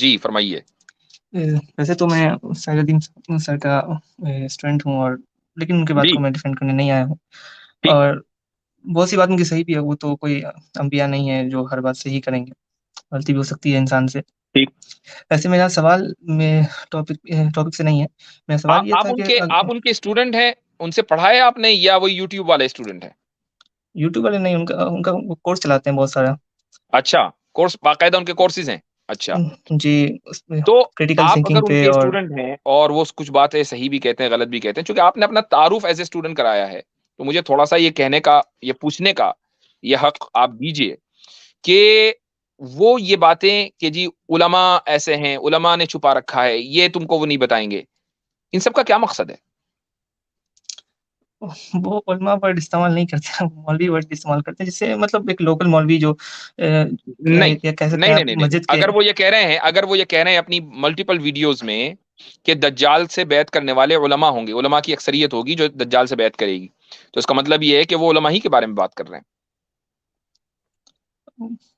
جی فرمائیے. ویسے تو میں سعید الدین سر کا اسٹوڈنٹ ہوں، اور لیکن ان کے بات جی کو میں ڈیفینڈ کرنے نہیں آیا ہوں. ٹھیک. اور بہت سی بات ان کی صحیح بھی ہے، وہ تو کوئی انبیاء نہیں ہے جو ہر بات صحیح کریں گے، غلطی بھی ہو سکتی ہے انسان سے. ٹھیک. ویسے میرا سوال میں ٹاپک سے نہیں ہے، میرا سوال یہ تھا کہ آپ ان کے اسٹوڈنٹ ہیں، ان سے پڑھا ہے آپ نے یا وہ یوٹیوب والے اسٹوڈنٹ ہیں؟ یوٹیوب والے نہیں، ان کا کورس چلاتے ہیں بہت سارا. اچھا، کورس باقاعدہ ان کے کورسز ہیں. اچھا، جی، اس میں تو کریٹیکل آپ تھنکنگ اگر ان پہ. کے اور اسٹوڈنٹ ہیں اور وہ کچھ باتیں صحیح بھی کہتے ہیں غلط بھی کہتے ہیں، چونکہ آپ نے اپنا تعارف ایز اے اسٹوڈنٹ کرایا ہے، تو مجھے تھوڑا سا یہ کہنے کا، یہ پوچھنے کا یہ حق آپ دیجئے کہ وہ یہ باتیں کہ جی علماء ایسے ہیں، علماء نے چھپا رکھا ہے، یہ تم کو وہ نہیں بتائیں گے، ان سب کا کیا مقصد ہے؟ وہ علماء ورڈ استعمال نہیں کرتے، مولوی ورڈ استعمال کرتے ہیں، جس سے مطلب ایک لوکل مولوی جو نہیں کیا کہہ سکتے نہیں ہیں نہیں آپ، نہیں مسجد کے. اگر وہ یہ کہہ رہے ہیں اپنی ملٹیپل ویڈیوز میں کہ دجال سے بیعت کرنے والے علماء ہوں گے، علماء کی اکثریت ہوگی جو دجال سے بیعت کرے گی، تو اس کا مطلب یہ ہے کہ وہ علماء ہی کے بارے میں بات کر رہے ہیں.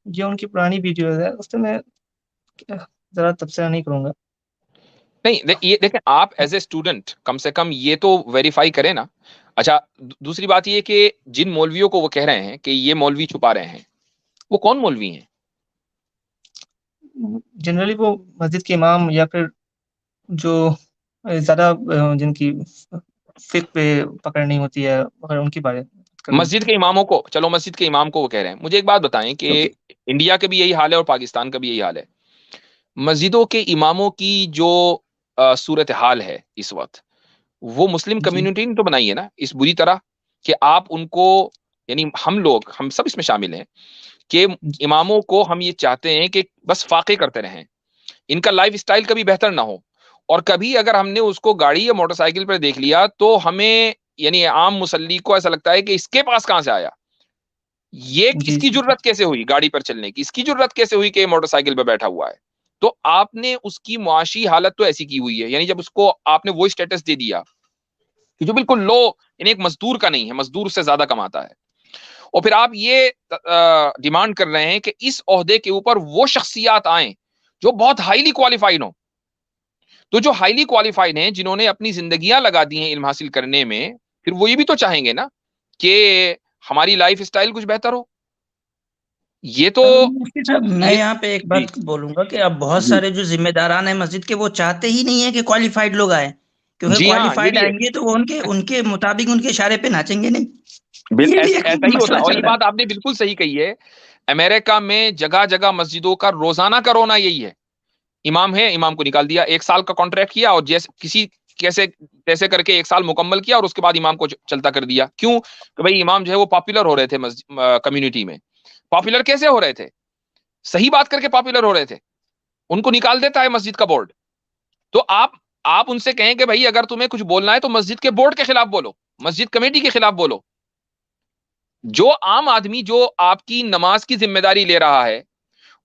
جو ان کی پرانی ویڈیوز ہے اس میں ذرا تبصرہ نہیں کروں گا. نہیں یہ دیکھیں، آپ ایز اے اسٹوڈنٹ کم سے کم یہ تو ویریفائی کریں نا. اچھا، دوسری بات یہ کہ جن مولویوں کو وہ کہہ رہے ہیں کہ یہ مولوی چھپا رہے ہیں، وہ کون مولوی ہیں؟ جنرلی وہ مسجد کے امام، یا پھر جو زیادہ جن کی فقہ پہ پکڑ نہیں ہوتی ہے، اگر ان کے بارے میں بات کروں. مسجد کے اماموں کو، چلو مسجد کے امام کو وہ کہہ رہے ہیں. مجھے ایک بات بتائیں کہ کیونکہ انڈیا کے بھی یہی حال ہے اور پاکستان کا بھی یہی حال ہے. مسجدوں کے اماموں کی جو صورتحال ہے اس وقت، وہ مسلم جی کمیونٹی نے تو بنائی ہے نا اس بری طرح کہ آپ ان کو، یعنی ہم سب اس میں شامل ہیں کہ جی اماموں کو ہم یہ چاہتے ہیں کہ بس فاقے کرتے رہیں، ان کا لائف اسٹائل کبھی بہتر نہ ہو، اور کبھی اگر ہم نے اس کو گاڑی یا موٹر سائیکل پر دیکھ لیا تو ہمیں، یعنی عام مسلی کو ایسا لگتا ہے کہ اس کے پاس کہاں سے آیا، یہ اس جی کی جی جرت کیسے ہوئی گاڑی پر چلنے کی، اس کی جرت کیسے ہوئی کہ موٹر سائیکل پہ بیٹھا ہوا ہے. تو آپ نے اس کی معاشی حالت تو ایسی کی ہوئی ہے، یعنی جب اس کو آپ نے وہ اسٹیٹس دے دیا کہ جو بالکل لو، یعنی ایک مزدور کا نہیں ہے، مزدور سے زیادہ کماتا ہے، اور پھر آپ یہ ڈیمانڈ کر رہے ہیں کہ اس عہدے کے اوپر وہ شخصیات آئیں جو بہت ہائیلی کوالیفائڈ ہوں. تو جو ہائیلی کوالیفائڈ ہیں، جنہوں نے اپنی زندگیاں لگا دی ہیں علم حاصل کرنے میں، پھر وہ یہ بھی تو چاہیں گے نا کہ ہماری لائف اسٹائل کچھ بہتر ہو. یہ تو مفتی صاحب، میں یہ یہاں پہ ایک جی بات بولوں گا کہ اب بہت جی سارے جو ذمہ داران ہیں مسجد کے، وہ چاہتے ہی نہیں ہیں کہ کوالیفائڈ لوگ آئے، کیونکہ جی ہاں، یہ کوالیفائڈ بھی ہے. آئیں گے تو وہ ان کے مطابق ان کے اشارے پہ ناچیں گے نہیں. یہ بھی ایک ایسا ہی ہوتا مسئلہ ہے، اور چل یہ رہا بات آپ نے بالکل صحیح کہی ہے. امریکہ میں جگہ جگہ مسجدوں کا روزانہ کا رونا یہی ہے. امام ہے، امام کو نکال دیا، 1 سال کا کانٹریکٹ کیا اور جیسے کسی کیسے کر کے 1 سال مکمل کیا، اور اس کے بعد امام کو چلتا کر دیا. کیوں؟ کہ بھائی امام جو ہے وہ پاپولر ہو رہے تھے کمیونٹی میں. پاپولر کیسے ہو رہے تھے؟ صحیح بات کر کے پاپولر ہو رہے تھے. ان کو نکال دیتا ہے مسجد کا بورڈ. تو آپ ان سے کہیں کہ بھائی اگر تمہیں کچھ بولنا ہے تو مسجد کے بورڈ کے خلاف بولو، مسجد کمیٹی کے خلاف بولو. جو عام آدمی جو آپ کی نماز کی ذمہ داری لے رہا ہے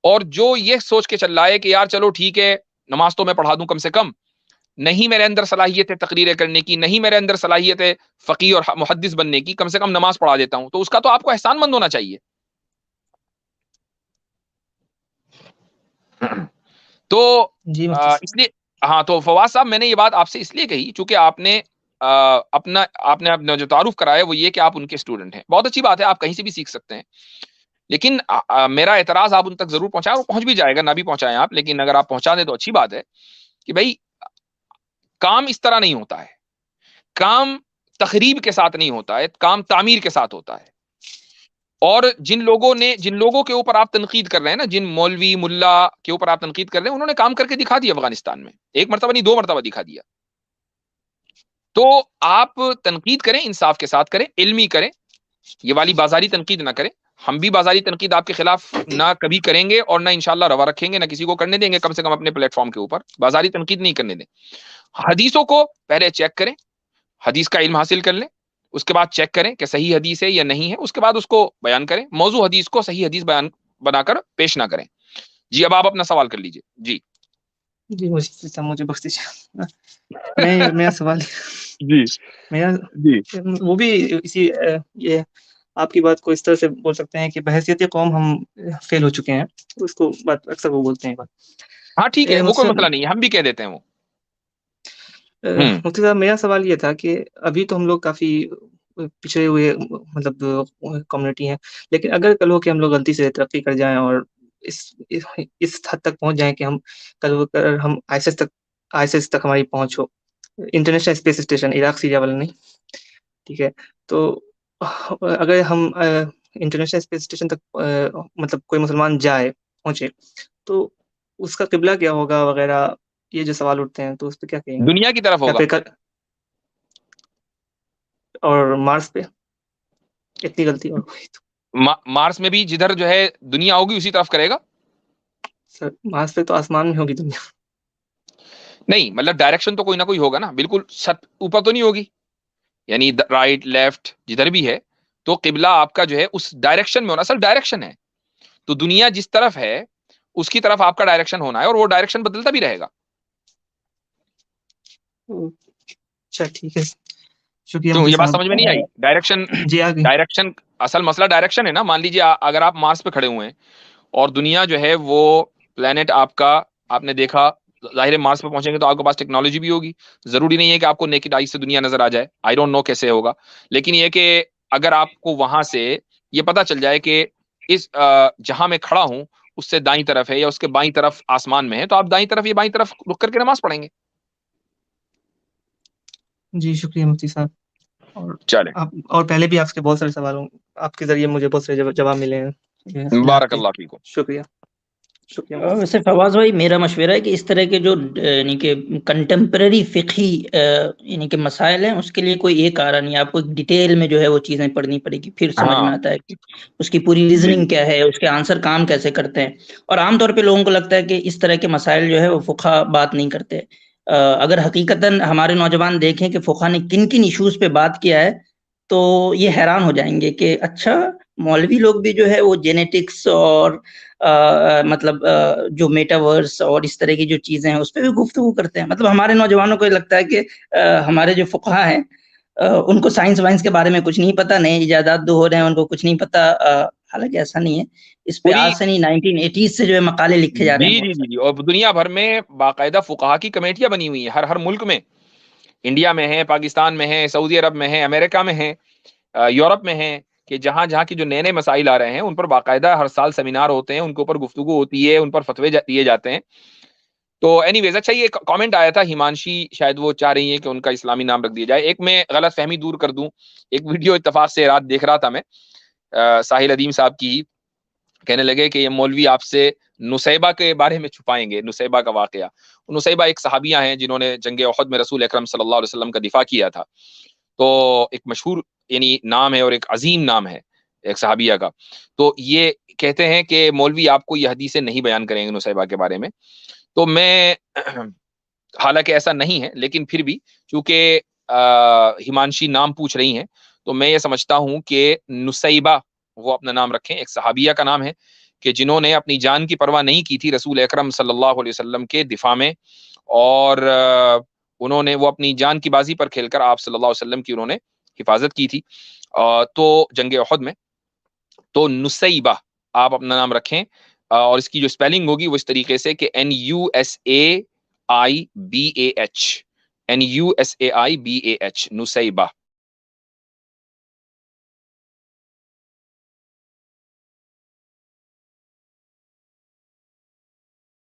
اور جو یہ سوچ کے چل رہا ہے کہ یار چلو ٹھیک ہے نماز تو میں پڑھا دوں کم سے کم، نہیں میرے اندر صلاحیت ہے تقریریں کرنے کی، نہیں میرے اندر صلاحیت ہے فقیہ اور محدث بننے کی، کم سے کم نماز پڑھا دیتا ہوں، تو اس کا تو آپ کو احسان مند ہونا چاہیے. تو جی مفتی صاحب. اس لیے ہاں، تو فواز صاحب میں نے یہ بات آپ سے اس لیے کہی چونکہ آپ نے اپنا جو تعارف کرایا وہ یہ کہ آپ ان کے اسٹوڈنٹ ہیں. بہت اچھی بات ہے، آپ کہیں سے بھی سیکھ سکتے ہیں، لیکن میرا اعتراض آپ ان تک ضرور پہنچائیں، وہ پہنچ بھی جائے گا، نہ بھی پہنچائیں آپ، لیکن اگر آپ پہنچا دیں تو اچھی بات ہے کہ بھائی کام اس طرح نہیں ہوتا ہے. کام تخریب کے ساتھ نہیں ہوتا ہے، کام تعمیر کے ساتھ ہوتا ہے. اور جن لوگوں کے اوپر آپ تنقید کر رہے ہیں نا، جن مولوی ملا کے اوپر آپ تنقید کر رہے ہیں، انہوں نے کام کر کے دکھا دیا افغانستان میں، 1 مرتبہ نہیں 2 مرتبہ دکھا دیا. تو آپ تنقید کریں، انصاف کے ساتھ کریں، علمی کریں، یہ والی بازاری تنقید نہ کریں. ہم بھی بازاری تنقید آپ کے خلاف نہ کبھی کریں گے اور نہ انشاءاللہ روا رکھیں گے، نہ کسی کو کرنے دیں گے، کم سے کم اپنے پلیٹ فارم کے اوپر بازاری تنقید نہیں کرنے دیں. حدیثوں کو پہلے چیک کریں، حدیث کا علم حاصل کر لیں، اس کے بعد چیک کریں کہ صحیح حدیث ہے یا نہیں ہے، اس کے بعد اس کو بیان کریں. موضوع حدیث کو صحیح حدیث بیان بنا کر پیش نہ کریں. جی اب آپ اپنا سوال کر لیجئے. جی جی مجھے بخشش. میرا سوال جی میرا جی وہ بھی اسی یہ آپ کی بات کو اس طرح سے بول سکتے ہیں کہ بحیثیت قوم ہم فیل ہو چکے ہیں، اس کو بات اکثر وہ بولتے ہیں بات. ہاں ٹھیک ہے، وہ کوئی مسئلہ نہیں ہے، ہم بھی کہہ دیتے ہیں وہ. مفتی صاحب میرا سوال یہ تھا کہ ابھی تو ہم لوگ کافی پچھڑے ہوئے مطلب کمیونٹی ہیں، لیکن اگر کل ہو کہ ہم لوگ غلطی سے ترقی کر جائیں اور اس حد تک پہنچ جائیں کہ ہم کل ہو کر ہم آئی ایس تک ہماری پہنچ ہو، international space station, Iraq Syria والا نہیں، ٹھیک ہے، تو اگر ہم انٹرنیشنل اسپیس اسٹیشن تک مطلب کوئی مسلمان جائے پہنچے تو اس کا قبلہ کیا ہوگا وغیرہ، یہ جو سوال اٹھتے ہیں تو اس پہ کیا کہیں گے؟ دنیا کی طرف ہوگا. اور مارس پہ اتنی غلطی اور ہوئی تو مارس میں بھی جدھر جو ہے دنیا ہوگی اسی طرف کرے گا. سر مارس پہ تو آسمان میں ہوگی دنیا. نہیں مطلب ڈائریکشن تو کوئی نہ کوئی ہوگا نا، بالکل سٹ اوپر تو نہیں ہوگی، یعنی رائٹ لیفٹ جدھر بھی ہے تو قبلہ آپ کا جو ہے اس ڈائریکشن میں ہونا. اصل ڈائریکشن ہے تو دنیا جس طرف ہے اس کی طرف آپ کا ڈائریکشن ہونا ہے، اور وہ ڈائریکشن بدلتا بھی رہے گا. اچھا ٹھیک ہے، شکریہ. کیوں یہ بات سمجھ میں نہیں آئی؟ ڈائریکشن جی آگے. ڈائریکشن اصل مسئلہ ڈائریکشن ہے نا. مان لیجیے اگر آپ مارس پہ کھڑے ہوئے ہیں اور دنیا جو ہے وہ پلانٹ آپ نے دیکھا، ظاہر ہے مارس پہ پہنچیں گے تو آپ کے پاس ٹیکنالوجی بھی ہوگی، ضروری نہیں ہے کہ آپ کو نیکڈ آئی سے دنیا نظر آ جائے، آئی ڈونٹ نو کیسے ہوگا، لیکن یہ کہ اگر آپ کو وہاں سے یہ پتا چل جائے کہ اس جہاں میں کھڑا ہوں اس سے دائیں طرف ہے یا اس کے بائیں طرف آسمان میں ہے، تو آپ دائیں طرف یا بائیں طرف رک کر کے نماز پڑھیں گے. جی شکریہ مفتی صاحب. چلیں اور پہلے بھی آپ کے بہت سارے سوالوں آپ کے ذریعے مجھے بہت سارے جواب ملے ہیں. بارک اللہ فیکم. شکریہ. ویسے فواز بھائی میرا مشورہ ہے کہ اس طرح کے جو یعنی کہ کنٹمپرری فقہی یعنی کہ مسائل ہیں اس کے لیے کوئی ایک آرا نہیں، آپ کو ڈیٹیل میں جو ہے وہ چیزیں پڑھنی پڑے گی، پھر سمجھ میں آتا ہے کہ اس کی پوری ریزننگ کیا ہے، اس کے آنسر کام کیسے کرتے ہیں. اور عام طور پہ لوگوں کو لگتا ہے کہ اس طرح کے مسائل جو ہے وہ فقہ بات نہیں کرتے. اگر حقیقتاً ہمارے نوجوان دیکھیں کہ فقہ نے کن کن ایشوز پہ بات کیا ہے تو یہ حیران ہو جائیں گے کہ اچھا مولوی لوگ بھی جو ہے وہ جینیٹکس اور مطلب جو میٹاورس اور اس طرح کی جو چیزیں ہیں اس پہ بھی گفتگو کرتے ہیں. مطلب ہمارے نوجوانوں کو لگتا ہے کہ ہمارے جو فقہا ہیں ان کو سائنس وائنس کے بارے میں کچھ نہیں پتا، نئے ایجادات ہو رہے ہیں ان کو کچھ نہیں پتا، حالانکہ ایسا نہیں ہے. اس پہ آج سے نہیں 1980s سے جو ہے مقالے لکھے جا رہے ہیں. جی اور دنیا بھر میں باقاعدہ فقہا کی کمیٹیاں بنی ہوئی ہیں، ہر ملک میں، انڈیا میں ہے، پاکستان میں ہے، سعودی عرب میں ہے، امریکہ میں ہے، یورپ میں ہے، کہ جہاں کی جو نئے مسائل آ رہے ہیں ان پر باقاعدہ ہر سال سیمینار ہوتے ہیں، ان کے اوپر گفتگو ہوتی ہے، ان پر فتوے دیے جاتے ہیں. تو اینی ویز اچھا یہ کامنٹ آیا تھا ہمانشی، شاید وہ چاہ رہی ہیں کہ ان کا اسلامی نام رکھ دیا جائے. ایک میں غلط فہمی دور کر دوں، ایک ویڈیو اتفاق سے رات دیکھ رہا تھا میں، ساحل ادیم صاحب کی، کہنے لگے کہ یہ مولوی آپ سے نصیبہ کے بارے میں چھپائیں گے، نصیبہ کا واقعہ. نصیبہ ایک صحابیہ ہیں جنہوں نے جنگ احد میں رسول اکرم صلی اللہ علیہ وسلم کا دفاع کیا تھا. تو ایک مشہور یعنی نام ہے اور ایک عظیم نام ہے ایک صحابیہ کا. تو یہ کہتے ہیں کہ مولوی آپ کو یہ حدیثیں نہیں بیان کریں گے نصیبہ کے بارے میں. تو میں حالانکہ ایسا نہیں ہے لیکن پھر بھی چونکہ ہمانشی نام پوچھ رہی ہیں تو میں یہ سمجھتا ہوں کہ نصیبہ وہ اپنا نام رکھیں، ایک صحابیہ کا نام ہے کہ جنہوں نے اپنی جان کی پرواہ نہیں کی تھی رسول اکرم صلی اللہ علیہ وسلم کے دفاع میں، اور انہوں نے وہ اپنی جان کی بازی پر کھیل کر آپ صلی اللہ علیہ وسلم کی انہوں نے حفاظت کی تھی تو جنگ احد میں. تو نصیبہ آپ اپنا نام رکھیں، اور اس کی جو سپیلنگ ہوگی وہ اس طریقے سے کہ NUSAIBAH، NUSAIBAH، نصیبہ.